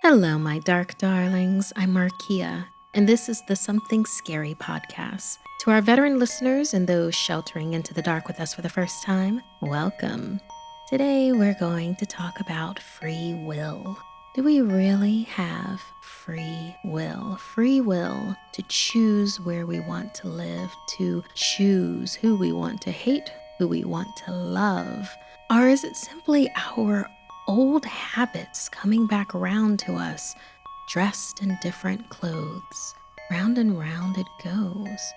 Hello, my dark darlings. I'm Markeia, and this is the Something Scary podcast. To our veteran listeners and those sheltering into the dark with us for the first time, welcome. Today, we're going to talk about free will. Do we really have free will? Free will to choose where we want to live, to choose who we want to hate, who we want to love? Or is it simply our old habits coming back around to us, dressed in different clothes? Round and round it goes.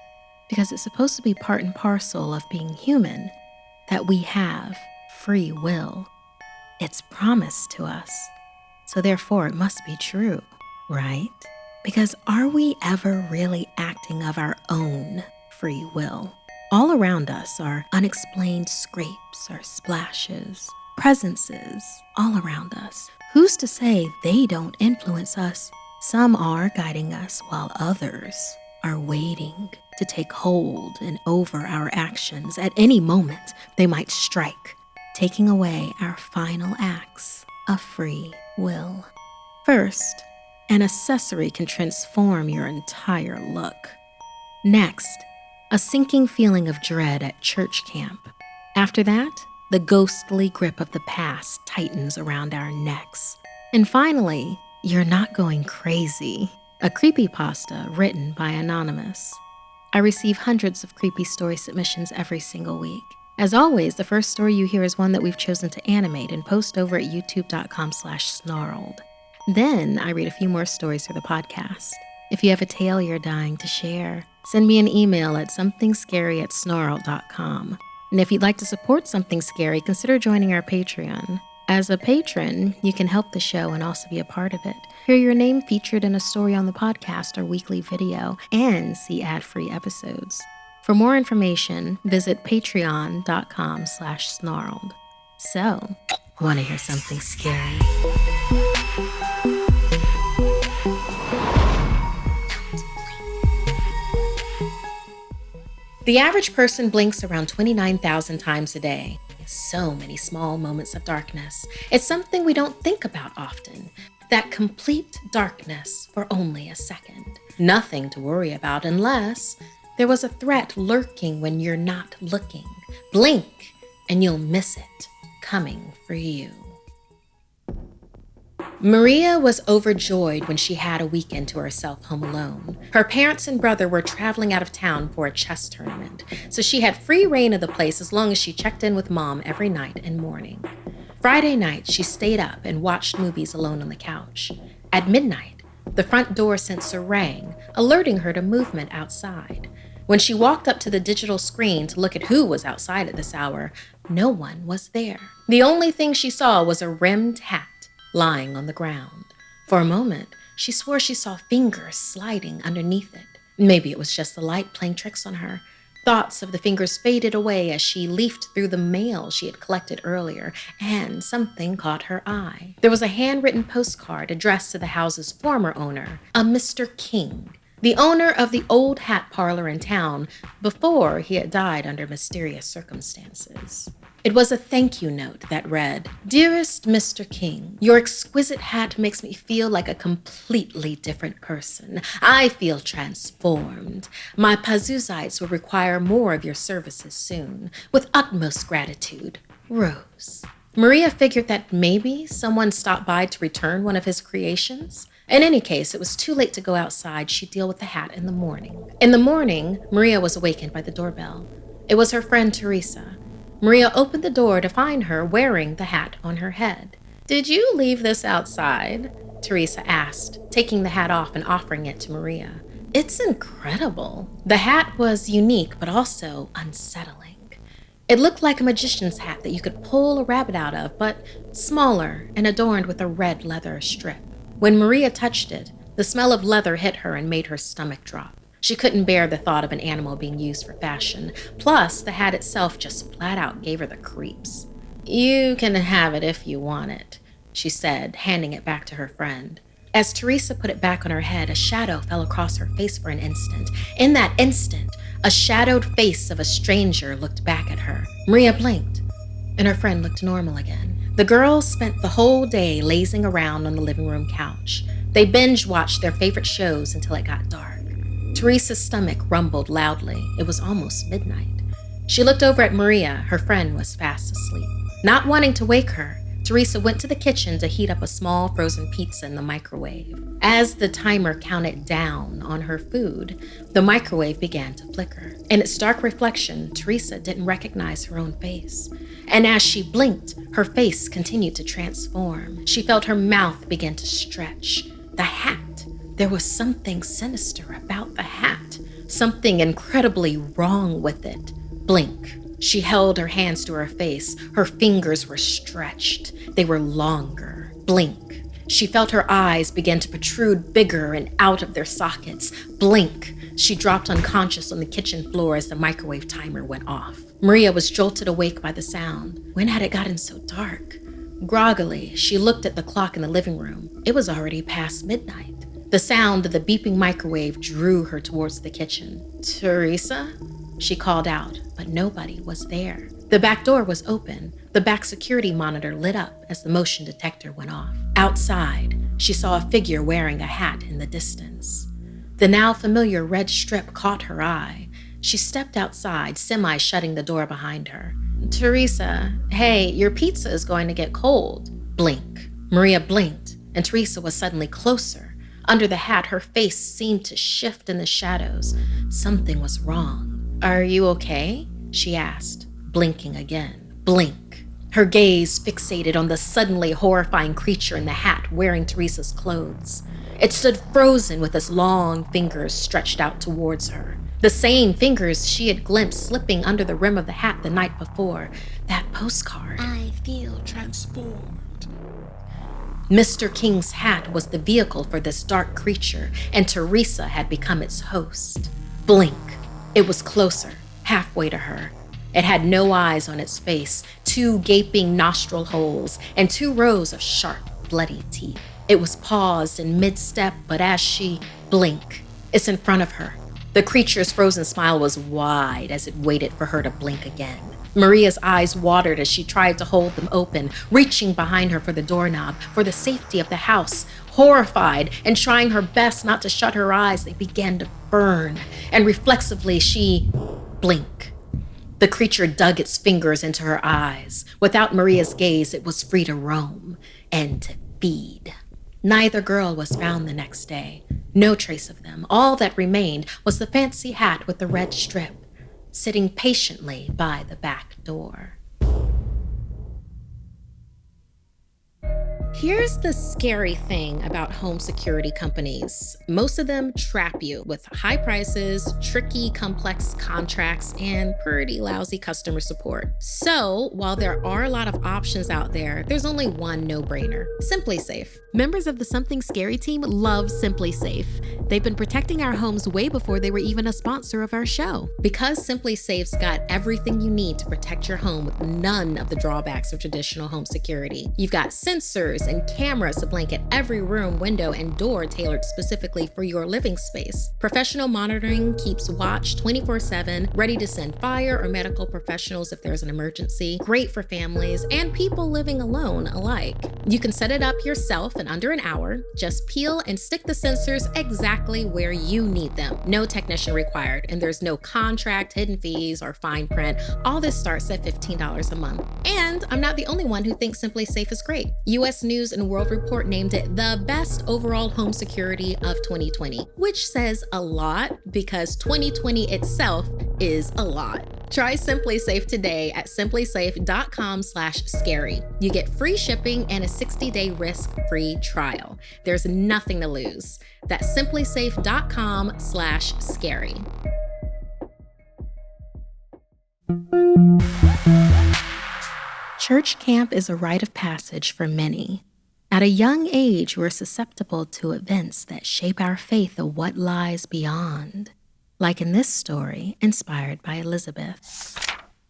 Because it's supposed to be part and parcel of being human that we have free will. It's promised to us. So therefore it must be true, right? Because are we ever really acting of our own free will? All around us are unexplained scrapes or splashes, presences all around us. Who's to say they don't influence us? Some are guiding us while others are waiting to take hold and over our actions. At any moment, they might strike, taking away our final acts of free will. First, an accessory can transform your entire look. Next, a sinking feeling of dread at church camp. After that, the ghostly grip of the past tightens around our necks. And finally, you're not going crazy. A creepypasta written by Anonymous. I receive hundreds of creepy story submissions every single week. As always, the first story you hear is one that we've chosen to animate and post over at youtube.com/snarled. Then I read a few more stories for the podcast. If you have a tale you're dying to share, send me an email at somethingscary@snarled.com. And if you'd like to support Something Scary, consider joining our Patreon. As a patron, you can help the show and also be a part of it. Hear your name featured in a story on the podcast or weekly video, and see ad-free episodes. For more information, visit patreon.com/snarled. So, want to hear something scary? The average person blinks around 29,000 times a day. So many small moments of darkness. It's something we don't think about often. That complete darkness for only a second. Nothing to worry about unless there was a threat lurking when you're not looking. Blink and you'll miss it, coming for you. Markeia was overjoyed when she had a weekend to herself home alone. Her parents and brother were traveling out of town for a chess tournament, so she had free reign of the place as long as she checked in with Mom every night and morning. Friday night, she stayed up and watched movies alone on the couch. At midnight, the front door sensor rang, alerting her to movement outside. When she walked up to the digital screen to look at who was outside at this hour, no one was there. The only thing she saw was a rimmed hat lying on the ground. For a moment, she swore she saw fingers sliding underneath it. Maybe it was just the light playing tricks on her. Thoughts of the fingers faded away as she leafed through the mail she had collected earlier, and something caught her eye. There was a handwritten postcard addressed to the house's former owner, a Mr. King, the owner of the old hat parlor in town before he had died under mysterious circumstances. It was a thank you note that read, "Dearest Mr. King, your exquisite hat makes me feel like a completely different person. I feel transformed. My Pazuzites will require more of your services soon. With utmost gratitude, Rose." Markeia figured that maybe someone stopped by to return one of his creations. In any case, it was too late to go outside. She'd deal with the hat in the morning. In the morning, Markeia was awakened by the doorbell. It was her friend Teresa. Markeia opened the door to find her wearing the hat on her head. "Did you leave this outside?" Teresa asked, taking the hat off and offering it to Markeia. "It's incredible." The hat was unique, but also unsettling. It looked like a magician's hat that you could pull a rabbit out of, but smaller and adorned with a red leather strip. When Markeia touched it, the smell of leather hit her and made her stomach drop. She couldn't bear the thought of an animal being used for fashion. Plus, the hat itself just flat out gave her the creeps. "You can have it if you want it," she said, handing it back to her friend. As Teresa put it back on her head, a shadow fell across her face for an instant. In that instant, a shadowed face of a stranger looked back at her. Markeia blinked, and her friend looked normal again. The girls spent the whole day lazing around on the living room couch. They binge-watched their favorite shows until it got dark. Teresa's stomach rumbled loudly. It was almost midnight. She looked over at Markeia. Her friend was fast asleep. Not wanting to wake her, Teresa went to the kitchen to heat up a small frozen pizza in the microwave. As the timer counted down on her food, the microwave began to flicker. In its dark reflection, Teresa didn't recognize her own face. And as she blinked, her face continued to transform. She felt her mouth begin to stretch. The hat. There was something sinister about the hat. Something incredibly wrong with it. Blink. She held her hands to her face. Her fingers were stretched. They were longer. Blink. She felt her eyes begin to protrude bigger and out of their sockets. Blink. She dropped unconscious on the kitchen floor as the microwave timer went off. Markeia was jolted awake by the sound. When had it gotten so dark? Groggily, she looked at the clock in the living room. It was already past midnight. The sound of the beeping microwave drew her towards the kitchen. "Teresa?" She called out, but nobody was there. The back door was open. The back security monitor lit up as the motion detector went off. Outside, she saw a figure wearing a hat in the distance. The now familiar red strip caught her eye. She stepped outside, semi-shutting the door behind her. "Teresa, hey, your pizza is going to get cold." Blink. Markeia blinked, and Teresa was suddenly closer. Under the hat, her face seemed to shift in the shadows. Something was wrong. "Are you okay?" she asked, blinking again. Blink. Her gaze fixated on the suddenly horrifying creature in the hat wearing Teresa's clothes. It stood frozen with its long fingers stretched out towards her. The same fingers she had glimpsed slipping under the rim of the hat the night before. That postcard. "I feel transformed." Mr. King's hat was the vehicle for this dark creature, and Teresa had become its host. Blink. It was closer, halfway to her. It had no eyes on its face, 2 gaping nostril holes, and 2 rows of sharp, bloody teeth. It was paused in mid-step, but as she blink, it's in front of her. The creature's frozen smile was wide as it waited for her to blink again. Markeia's eyes watered as she tried to hold them open, reaching behind her for the doorknob, for the safety of the house. Horrified and trying her best not to shut her eyes, they began to burn, and reflexively she blink. The creature dug its fingers into her eyes. Without Markeia's gaze, it was free to roam and to feed. Neither girl was found the next day. No trace of them. All that remained was the fancy hat with the red strip, sitting patiently by the back door. Here's the scary thing about home security companies. Most of them trap you with high prices, tricky, complex contracts, and pretty lousy customer support. So, while there are a lot of options out there, there's only one no-brainer: SimpliSafe. Members of the SomethingScary team love SimpliSafe. They've been protecting our homes way before they were even a sponsor of our show. Because SimpliSafe's got everything you need to protect your home with none of the drawbacks of traditional home security. You've got sensors and cameras to blanket every room, window, and door tailored specifically for your living space. Professional monitoring keeps watch 24/7, ready to send fire or medical professionals if there's an emergency. Great for families and people living alone alike. You can set it up yourself in under an hour. Just peel and stick the sensors exactly where you need them. No technician required, and there's no contract, hidden fees, or fine print. All this starts at $15 a month. And I'm not the only one who thinks SimpliSafe is great. U.S. News and World Report named it the best overall home security of 2020, which says a lot because 2020 itself is a lot. Try SimpliSafe today at simplisafe.com/scary. You get free shipping and a 60-day risk-free trial. There's nothing to lose. That's simplisafe.com/scary. Church camp is a rite of passage for many. At a young age, we're susceptible to events that shape our faith of what lies beyond. Like in this story, inspired by Elizabeth.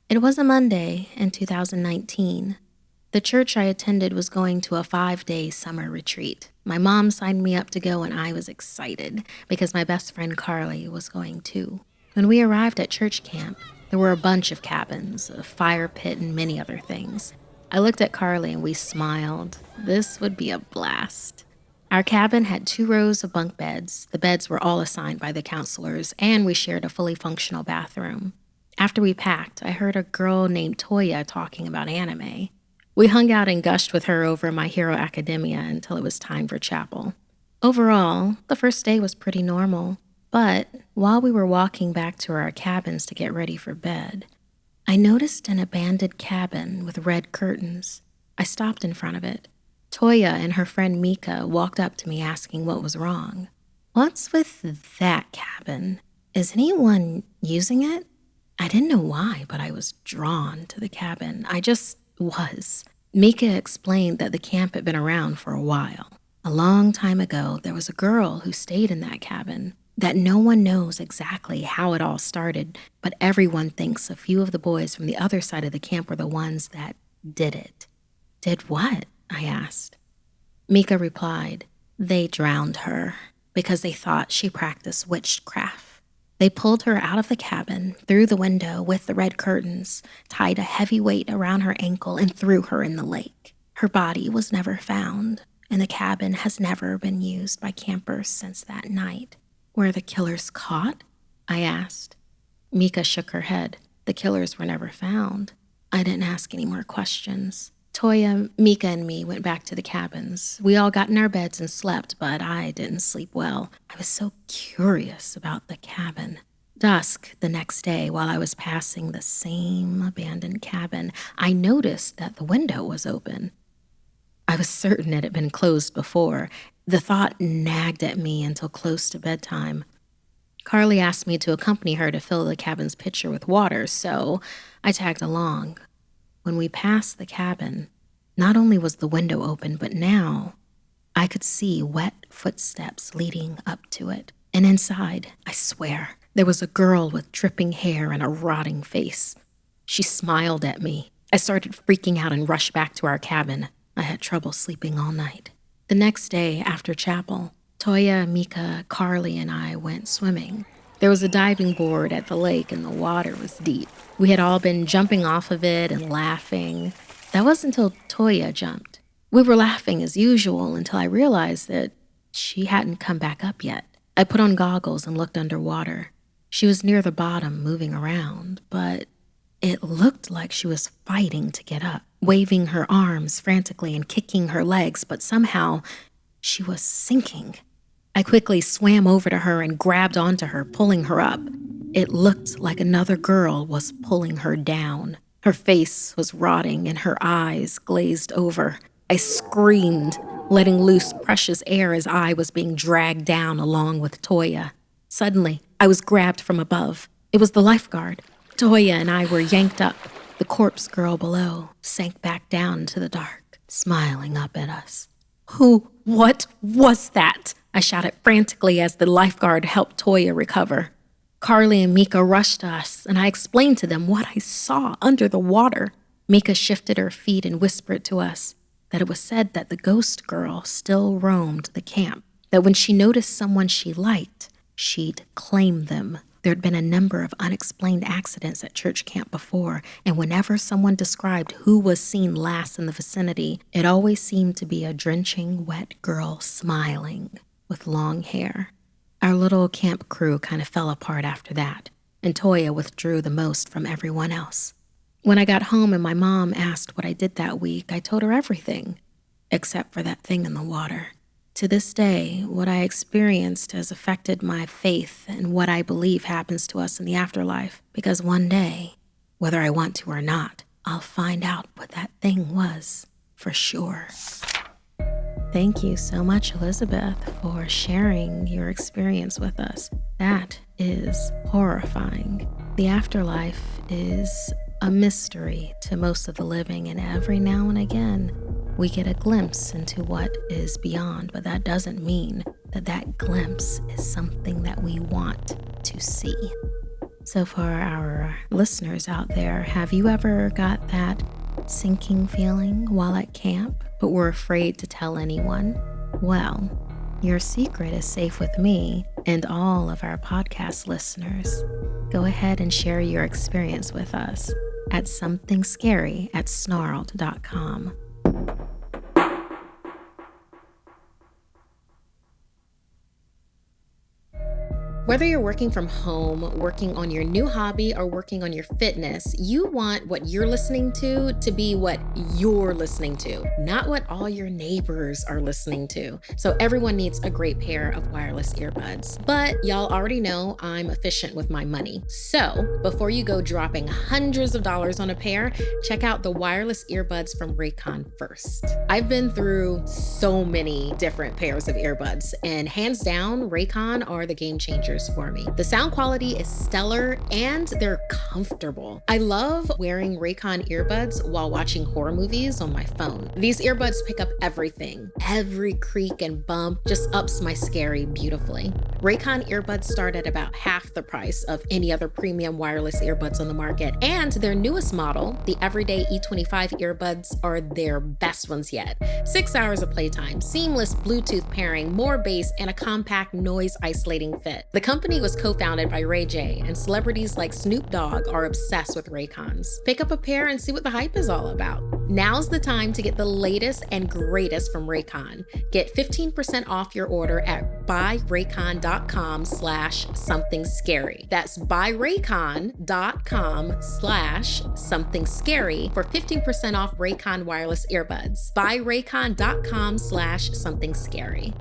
It was a Monday in 2019. The church I attended was going to a 5-day summer retreat. My mom signed me up to go, and I was excited because my best friend Carly was going too. When we arrived at church camp, there were a bunch of cabins, a fire pit, and many other things. I looked at Carly and we smiled. This would be a blast. Our cabin had 2 rows of bunk beds. The beds were all assigned by the counselors, and we shared a fully functional bathroom. After we packed, I heard a girl named Toya talking about anime. We hung out and gushed with her over My Hero Academia until it was time for chapel. Overall, the first day was pretty normal, but while we were walking back to our cabins to get ready for bed, I noticed an abandoned cabin with red curtains. I stopped in front of it. Toya and her friend Mika walked up to me asking what was wrong. "What's with that cabin? Is anyone using it?" I didn't know why, but I was drawn to the cabin. I just was. Mika explained that the camp had been around for a while. A long time ago, there was a girl who stayed in that cabin. That no one knows exactly how it all started, but everyone thinks a few of the boys from the other side of the camp were the ones that did it. "Did what?" I asked. Mika replied, "They drowned her because they thought she practiced witchcraft. They pulled her out of the cabin, through the window with the red curtains, tied a heavy weight around her ankle, and threw her in the lake. Her body was never found, and the cabin has never been used by campers since that night." "Were the killers caught?" I asked. Mika shook her head. "The killers were never found." I didn't ask any more questions. Toya, Mika, and me went back to the cabins. We all got in our beds and slept, but I didn't sleep well. I was so curious about the cabin. Dusk the next day, while I was passing the same abandoned cabin, I noticed that the window was open. I was certain it had been closed before. The thought nagged at me until close to bedtime. Carly asked me to accompany her to fill the cabin's pitcher with water, so I tagged along. When we passed the cabin, not only was the window open, but now I could see wet footsteps leading up to it. And inside, I swear, there was a girl with dripping hair and a rotting face. She smiled at me. I started freaking out and rushed back to our cabin. I had trouble sleeping all night. The next day, after chapel, Toya, Mika, Carly, and I went swimming. There was a diving board at the lake and the water was deep. We had all been jumping off of it and laughing. That wasn't until Toya jumped. We were laughing as usual until I realized that she hadn't come back up yet. I put on goggles and looked underwater. She was near the bottom, moving around, but it looked like she was fighting to get up, waving her arms frantically and kicking her legs, but somehow she was sinking. I quickly swam over to her and grabbed onto her, pulling her up. It looked like another girl was pulling her down. Her face was rotting and her eyes glazed over. I screamed, letting loose precious air as I was being dragged down along with Toya. Suddenly, I was grabbed from above. It was the lifeguard. Toya and I were yanked up. The corpse girl below sank back down into the dark, smiling up at us. What was that?" I shouted frantically as the lifeguard helped Toya recover. Carly and Mika rushed to us, and I explained to them what I saw under the water. Mika shifted her feet and whispered to us that it was said that the ghost girl still roamed the camp, that when she noticed someone she liked, she'd claim them. There'd been a number of unexplained accidents at church camp before, and whenever someone described who was seen last in the vicinity, it always seemed to be a drenching, wet girl smiling with long hair. Our little camp crew kind of fell apart after that, and Toya withdrew the most from everyone else. When I got home and my mom asked what I did that week, I told her everything, except for that thing in the water. To this day, what I experienced has affected my faith in what I believe happens to us in the afterlife, because one day, whether I want to or not, I'll find out what that thing was, for sure. Thank you so much, Elizabeth, for sharing your experience with us. That is horrifying. The afterlife is a mystery to most of the living, and every now and again, we get a glimpse into what is beyond, but that doesn't mean that that glimpse is something that we want to see. So for our listeners out there, have you ever got that sinking feeling while at camp, but were afraid to tell anyone? Well, your secret is safe with me and all of our podcast listeners. Go ahead and share your experience with us. at SomethingScary@Snarled.com. Whether you're working from home, working on your new hobby, or working on your fitness, you want what you're listening to be what you're listening to, not what all your neighbors are listening to. So everyone needs a great pair of wireless earbuds. But y'all already know I'm efficient with my money. So before you go dropping hundreds of dollars on a pair, check out the wireless earbuds from Raycon first. I've been through so many different pairs of earbuds, and hands down, Raycon are the game changers for me. The sound quality is stellar and they're comfortable. I love wearing Raycon earbuds while watching horror movies on my phone. These earbuds pick up everything. Every creak and bump just ups my scary beautifully. Raycon earbuds start at about half the price of any other premium wireless earbuds on the market, and their newest model, the Everyday E25 earbuds, are their best ones yet. 6 hours of playtime, seamless Bluetooth pairing, more bass, and a compact noise isolating fit. The company was co-founded by Ray J, and celebrities like Snoop Dogg are obsessed with Raycons. Pick up a pair and see what the hype is all about. Now's the time to get the latest and greatest from Raycon. Get 15% off your order at buyraycon.com/somethingscary. That's buyraycon.com/somethingscary for 15% off Raycon wireless earbuds. buyraycon.com/somethingscary.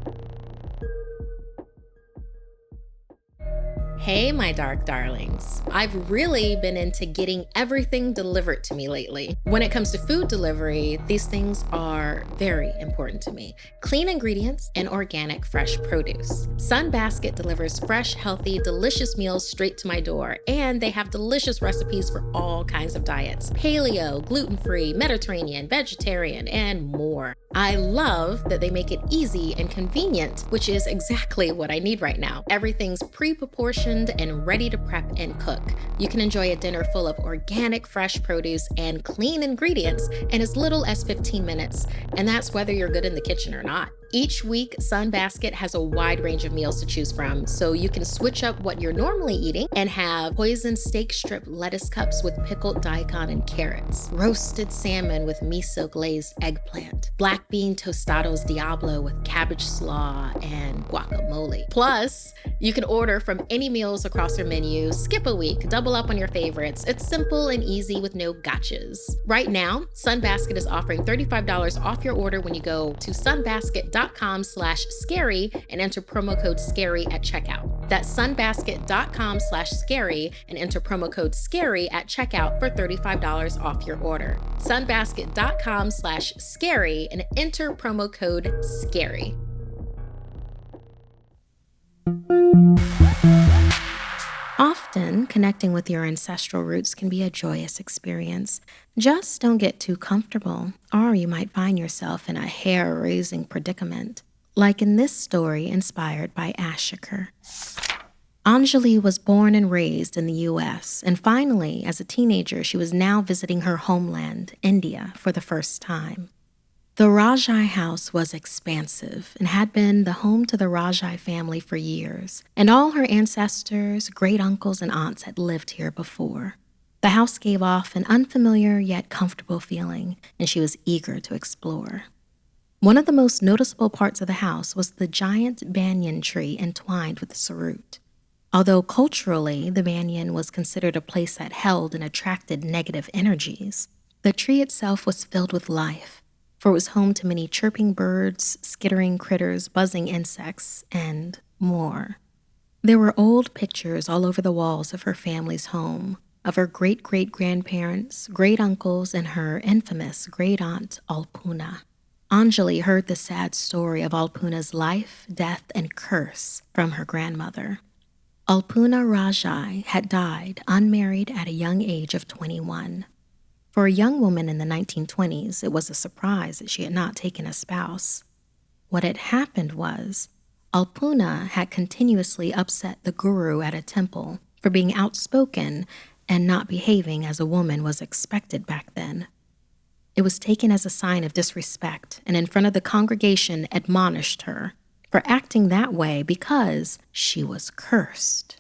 Hey, my dark darlings. I've really been into getting everything delivered to me lately. When it comes to food delivery, these things are very important to me. Clean ingredients and organic fresh produce. Sunbasket delivers fresh, healthy, delicious meals straight to my door, and they have delicious recipes for all kinds of diets. Paleo, gluten-free, Mediterranean, vegetarian, and more. I love that they make it easy and convenient, which is exactly what I need right now. Everything's pre-proportioned and ready to prep and cook. You can enjoy a dinner full of organic, fresh produce and clean ingredients in as little as 15 minutes, and that's whether you're good in the kitchen or not. Each week, Sunbasket has a wide range of meals to choose from, so you can switch up what you're normally eating and have poisoned steak strip lettuce cups with pickled daikon and carrots, roasted salmon with miso glazed eggplant, black bean tostados Diablo with cabbage slaw and guacamole. Plus, you can order from any meals across their menu, skip a week, double up on your favorites. It's simple and easy with no gotchas. Right now, Sunbasket is offering $35 off your order when you go to sunbasket.com/scary and enter promo code SCARY at checkout. That's sunbasket.com/scary and enter promo code SCARY at checkout for $35 off your order. sunbasket.com/scary and enter promo code SCARY. Often, connecting with your ancestral roots can be a joyous experience. Just don't get too comfortable, or you might find yourself in a hair-raising predicament, like in this story inspired by Ashiqur. Anjali was born and raised in the U.S., and finally, as a teenager, she was now visiting her homeland, India, for the first time. The Rajai house was expansive and had been the home to the Rajai family for years, and all her ancestors, great uncles, and aunts had lived here before. The house gave off an unfamiliar yet comfortable feeling, and she was eager to explore. One of the most noticeable parts of the house was the giant banyan tree entwined with the sarut. Although culturally, the banyan was considered a place that held and attracted negative energies, the tree itself was filled with life, for it was home to many chirping birds, skittering critters, buzzing insects, and more. There were old pictures all over the walls of her family's home, of her great-great-grandparents, great-uncles, and her infamous great-aunt, Alpuna. Anjali heard the sad story of Alpuna's life, death, and curse from her grandmother. Alpuna Rajai had died unmarried at a young age of 21. For a young woman in the 1920s, it was a surprise that she had not taken a spouse. What had happened was, Alpuna had continuously upset the guru at a temple for being outspoken and not behaving as a woman was expected back then. It was taken as a sign of disrespect, and in front of the congregation admonished her for acting that way because she was cursed.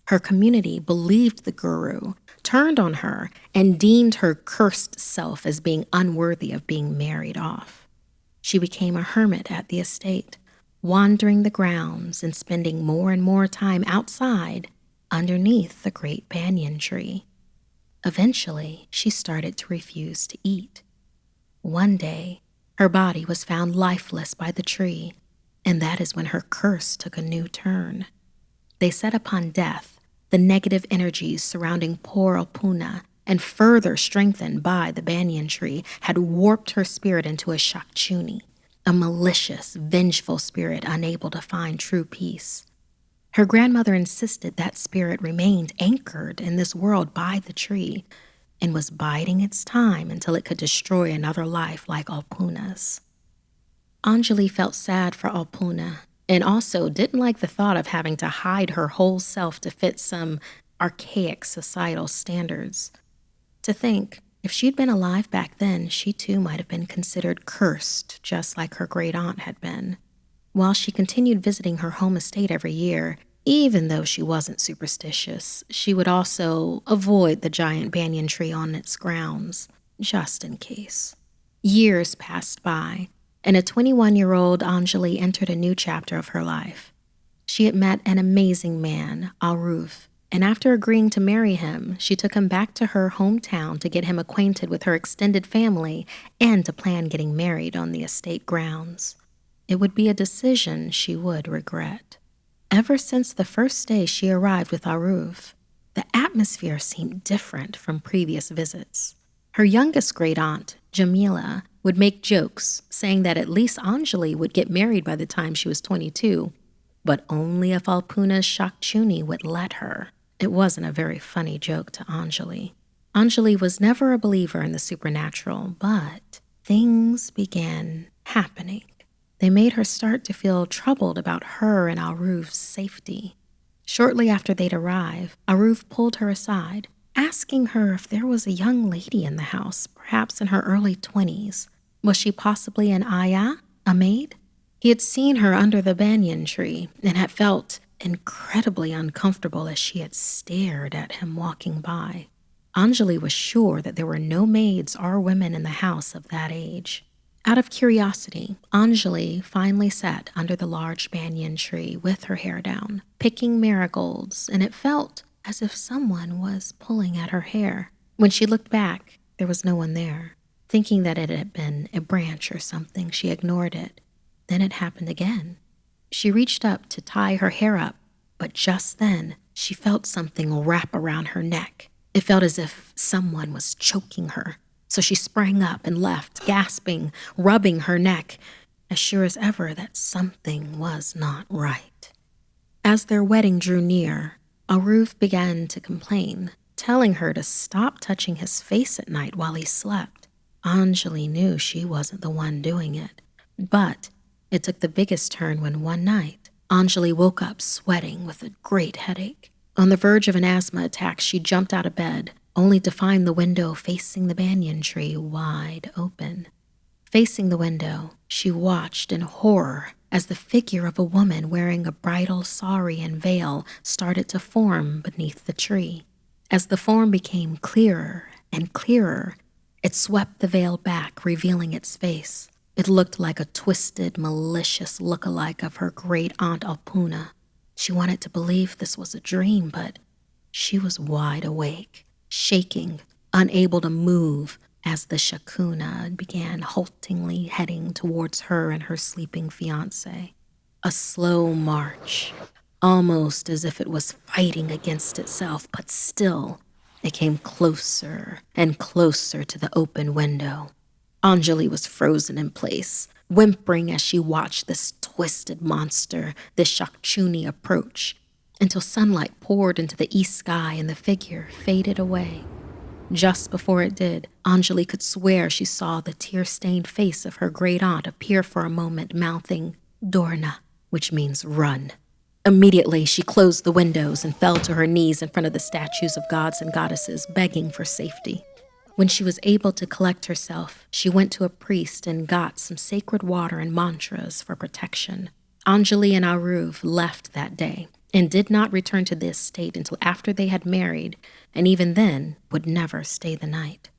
Her community believed the guru, turned on her and deemed her cursed self as being unworthy of being married off. She became a hermit at the estate, wandering the grounds and spending more and more time outside underneath the great banyan tree. Eventually, she started to refuse to eat. One day, her body was found lifeless by the tree, and that is when her curse took a new turn. They said upon death, the negative energies surrounding poor Alpuna, and further strengthened by the banyan tree, had warped her spirit into a Shakchunni, a malicious, vengeful spirit unable to find true peace. Her grandmother insisted that spirit remained anchored in this world by the tree and was biding its time until it could destroy another life like Alpuna's. Anjali felt sad for Alpuna and also didn't like the thought of having to hide her whole self to fit some archaic societal standards. To think, if she'd been alive back then, she too might have been considered cursed, just like her great aunt had been. While she continued visiting her home estate every year, even though she wasn't superstitious, she would also avoid the giant banyan tree on its grounds, just in case. Years passed by, and a 21-year-old Anjali entered a new chapter of her life. She had met an amazing man, Aruf, and after agreeing to marry him, she took him back to her hometown to get him acquainted with her extended family and to plan getting married on the estate grounds. It would be a decision she would regret. Ever since the first day she arrived with Aruf, the atmosphere seemed different from previous visits. Her youngest great-aunt, Jamila, would make jokes, saying that at least Anjali would get married by the time she was 22, but only if Alpuna's Shakchunni would let her. It wasn't a very funny joke to Anjali. Anjali was never a believer in the supernatural, but things began happening. They made her start to feel troubled about her and Aruf's safety. Shortly after they'd arrive, Aruf pulled her aside, asking her if there was a young lady in the house, perhaps in her early 20s. Was she possibly an ayah, a maid? He had seen her under the banyan tree and had felt incredibly uncomfortable as she had stared at him walking by. Anjali was sure that there were no maids or women in the house of that age. Out of curiosity, Anjali finally sat under the large banyan tree with her hair down, picking marigolds, and it felt as if someone was pulling at her hair. When she looked back, there was no one there. Thinking that it had been a branch or something, she ignored it. Then it happened again. She reached up to tie her hair up, but just then, she felt something wrap around her neck. It felt as if someone was choking her. So she sprang up and left, gasping, rubbing her neck, as sure as ever that something was not right. As their wedding drew near, Aruf began to complain, telling her to stop touching his face at night while he slept. Anjali knew she wasn't the one doing it, but it took the biggest turn when one night, Anjali woke up sweating with a great headache. On the verge of an asthma attack, she jumped out of bed, only to find the window facing the banyan tree wide open. Facing the window, she watched in horror as the figure of a woman wearing a bridal sari and veil started to form beneath the tree. As the form became clearer and clearer, it swept the veil back, revealing its face. It looked like a twisted, malicious look-alike of her great-aunt Alpuna. She wanted to believe this was a dream, but she was wide awake, shaking, unable to move as the Shakchunni began haltingly heading towards her and her sleeping fiancé. A slow march, almost as if it was fighting against itself, but still, it came closer and closer to the open window. Anjali was frozen in place, whimpering as she watched this twisted monster, this Shakchunni, approach, until sunlight poured into the east sky and the figure faded away. Just before it did, Anjali could swear she saw the tear-stained face of her great-aunt appear for a moment, mouthing, "Dorna," which means run. Immediately, she closed the windows and fell to her knees in front of the statues of gods and goddesses, begging for safety. When she was able to collect herself, she went to a priest and got some sacred water and mantras for protection. Anjali and Aruf left that day, and did not return to the estate until after they had married, and even then would never stay the night.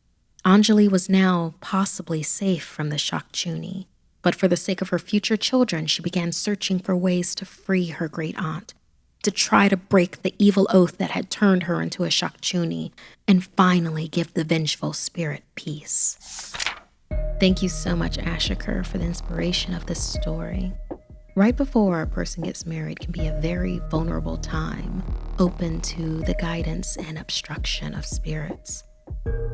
Anjali was now possibly safe from the Shakchunni, but for the sake of her future children, she began searching for ways to free her great aunt, to try to break the evil oath that had turned her into a Shakchunni, and finally give the vengeful spirit peace. Thank you so much, Ashiqur, for the inspiration of this story. Right before a person gets married can be a very vulnerable time, open to the guidance and obstruction of spirits.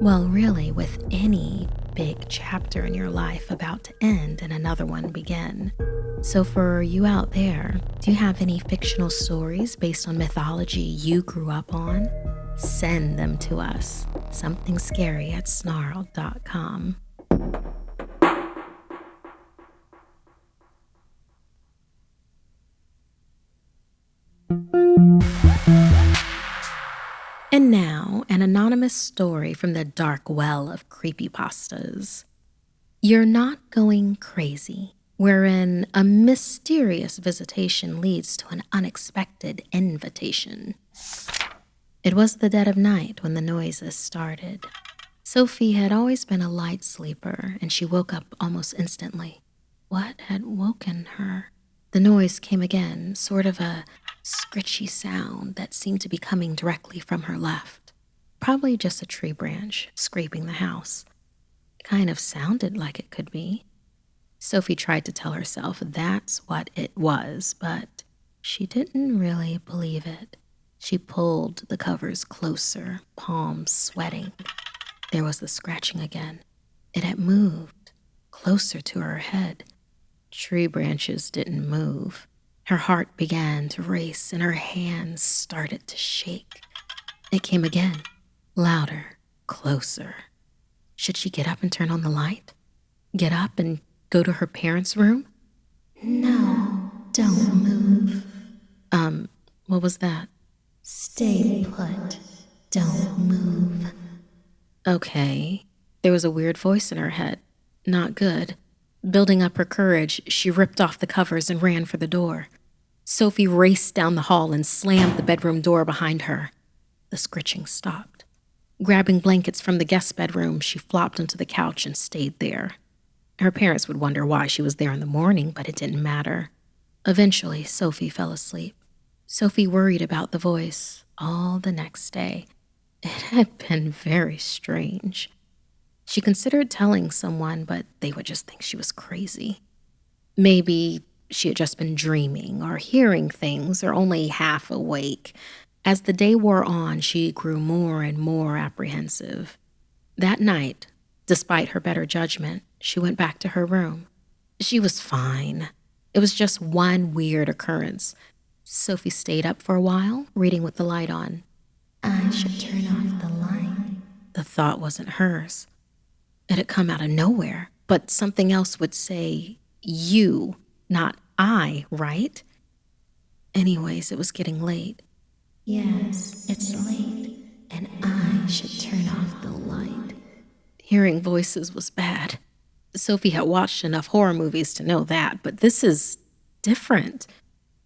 Well, really, with any big chapter in your life about to end and another one begin. So for you out there, do you have any fictional stories based on mythology you grew up on? Send them to us. SomethingScary@snarled.com. And now, an anonymous story from the dark well of creepypastas. You're Not Going Crazy, wherein a mysterious visitation leads to an unexpected invitation. It was the dead of night when the noises started. Sophie had always been a light sleeper, and she woke up almost instantly. What had woken her? The noise came again, sort of a scritchy sound that seemed to be coming directly from her left. Probably just a tree branch scraping the house. It kind of sounded like it could be. Sophie tried to tell herself that's what it was, but she didn't really believe it. She pulled the covers closer, palms sweating. There was the scratching again. It had moved closer to her head. Tree branches didn't move. Her heart began to race and her hands started to shake. It came again, louder, closer. Should she get up and turn on the light? Get up and go to her parents' room? No, don't move. What was that? Stay put. Don't move. Okay. There was a weird voice in her head. Not good. Building up her courage, she ripped off the covers and ran for the door. Sophie raced down the hall and slammed the bedroom door behind her. The scritching stopped. Grabbing blankets from the guest bedroom, she flopped onto the couch and stayed there. Her parents would wonder why she was there in the morning, but it didn't matter. Eventually, Sophie fell asleep. Sophie worried about the voice all the next day. It had been very strange. She considered telling someone, but they would just think she was crazy. Maybe she had just been dreaming or hearing things or only half awake. As the day wore on, she grew more and more apprehensive. That night, despite her better judgment, she went back to her room. She was fine. It was just one weird occurrence. Sophie stayed up for a while, reading with the light on. I should turn off the light. The thought wasn't hers. It had come out of nowhere, but something else would say, you, not I, right? Anyways, it was getting late. Yes, it's late, and I should turn off the light. Hearing voices was bad. Sophie had watched enough horror movies to know that, but this is different.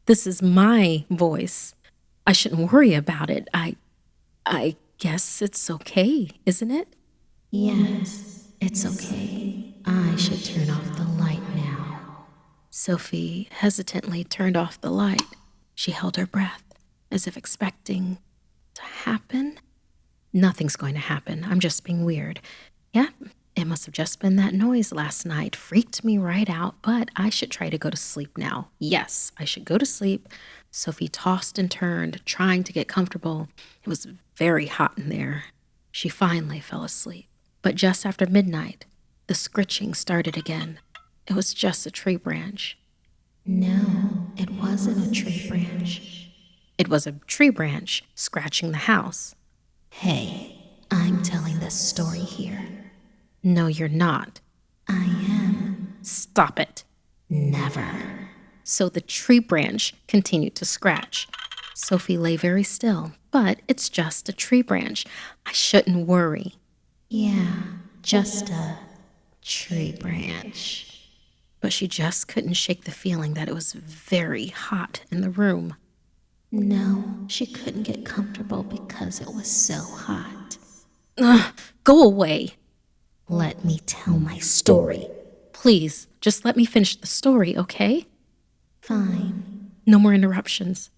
This is my voice. I shouldn't worry about it. I guess it's okay, isn't it? Yes, it's okay. I should turn off the light now. Sophie hesitantly turned off the light. She held her breath, as if expecting to happen. Nothing's going to happen. I'm just being weird. Yeah, it must have just been that noise last night. Freaked me right out, but I should try to go to sleep now. Yes, I should go to sleep. Sophie tossed and turned, trying to get comfortable. It was very hot in there. She finally fell asleep. But just after midnight, the scritching started again. It was just a tree branch. No, it wasn't a tree branch. It was a tree branch scratching the house. Hey, I'm telling this story here. No, you're not. I am. Stop it. Never. So the tree branch continued to scratch. Sophie lay very still, but it's just a tree branch. I shouldn't worry. Yeah, just a tree branch. But she just couldn't shake the feeling that it was very hot in the room. No, she couldn't get comfortable because it was so hot. Go away. Let me tell my story. Please, just let me finish the story, okay? Fine, No more interruptions.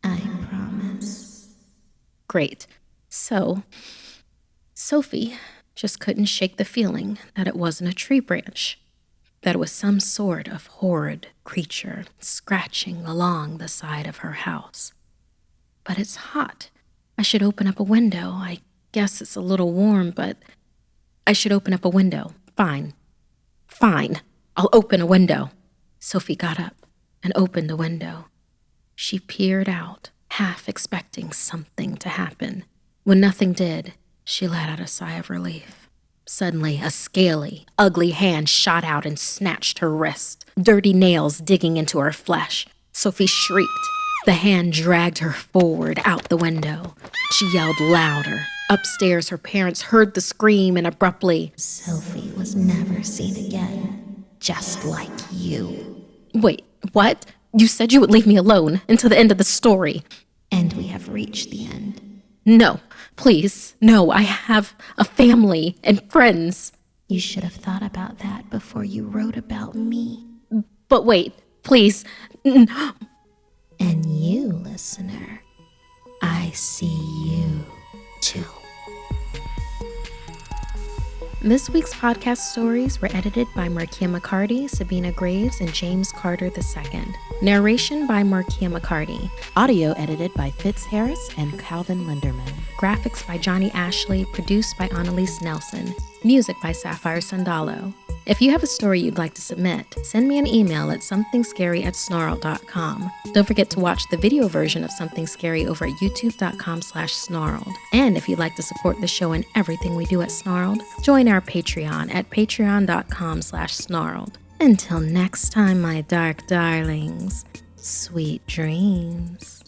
I promise. Great. So, Sophie just couldn't shake the feeling that it wasn't a tree branch, that it was some sort of horrid creature scratching along the side of her house. But it's hot. I should open up a window. I guess it's a little warm, but I should open up a window. Fine, I'll open a window. Sophie got up and opened a window. She peered out, half expecting something to happen. When nothing did, she let out a sigh of relief. Suddenly, a scaly, ugly hand shot out and snatched her wrist, dirty nails digging into her flesh. Sophie shrieked. The hand dragged her forward out the window. She yelled louder. Upstairs, her parents heard the scream and abruptly, Sophie was never seen again, just like you. Wait, what? You said you would leave me alone until the end of the story. And we have reached the end. No, please, no, I have a family and friends. You should have thought about that before you wrote about me. But wait, please. And you, listener, I see you too. This week's podcast stories were edited by McCarty, Sabina Graves, and James Carter II. Narration by McCarty. Audio edited by Fitz Harris and Calvin Linderman. Graphics by Johnny Ashley, produced by Annalise Nelson. Music by Sapphire Sandalo. If you have a story you'd like to submit, send me an email at SomethingScary@Snarled.com. Don't forget to watch the video version of Something Scary over at YouTube.com/Snarled. And if you'd like to support the show and everything we do at Snarled, join our Patreon at Patreon.com/Snarled. Until next time, my dark darlings, sweet dreams.